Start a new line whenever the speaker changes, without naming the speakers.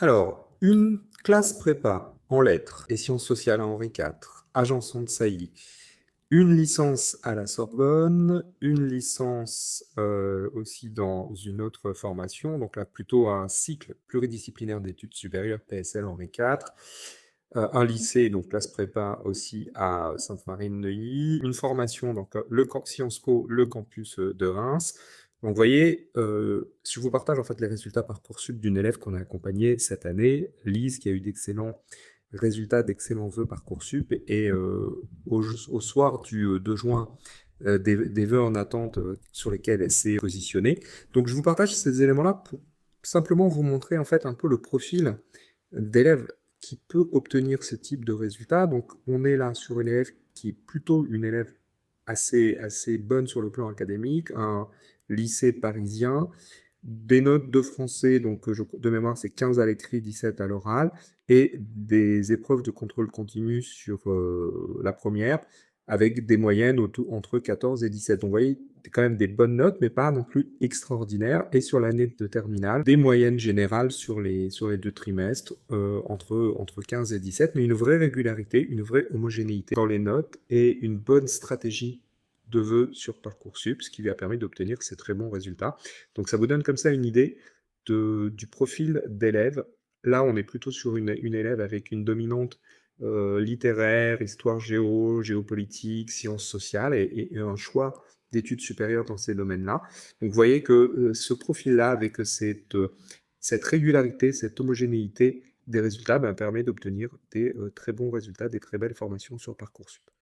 Alors, une classe prépa en lettres et sciences sociales à Henri IV, Agençon de Sailly, une licence à la Sorbonne, une licence aussi dans une autre formation, donc là plutôt un cycle pluridisciplinaire d'études supérieures PSL Henri IV, un lycée, donc classe prépa aussi à Sainte-Marie-de-Neuilly, une formation, donc Sciences Po, le campus de Reims. Donc vous voyez, je vous partage en fait les résultats Parcoursup d'une élève qu'on a accompagnée cette année, Lise, qui a eu d'excellents résultats, d'excellents vœux Parcoursup, et au soir du 2 juin, des vœux en attente sur lesquels elle s'est positionnée. Donc je vous partage ces éléments-là pour simplement vous montrer en fait un peu le profil d'élève qui peut obtenir ce type de résultats. Donc on est là sur une élève qui est plutôt une élève assez bonne sur le plan académique, un lycée parisien, des notes de français, donc de mémoire c'est 15 à l'écrit, 17 à l'oral, et des épreuves de contrôle continu sur la première, avec des moyennes entre 14 et 17. Donc vous voyez, quand même des bonnes notes, mais pas non plus extraordinaires. Et sur l'année de terminale, des moyennes générales sur les 2 trimestres, entre 15 et 17, mais une vraie régularité, une vraie homogénéité dans les notes, et une bonne stratégie de vœux sur Parcoursup, ce qui lui a permis d'obtenir ces très bons résultats. Donc ça vous donne comme ça une idée du profil d'élève. Là, on est plutôt sur une élève avec une dominante littéraire, histoire géo, géopolitique, sciences sociales, et un choix d'études supérieures dans ces domaines-là. Donc vous voyez que ce profil-là, avec cette régularité, cette homogénéité des résultats, ben, permet d'obtenir des très bons résultats, des très belles formations sur Parcoursup.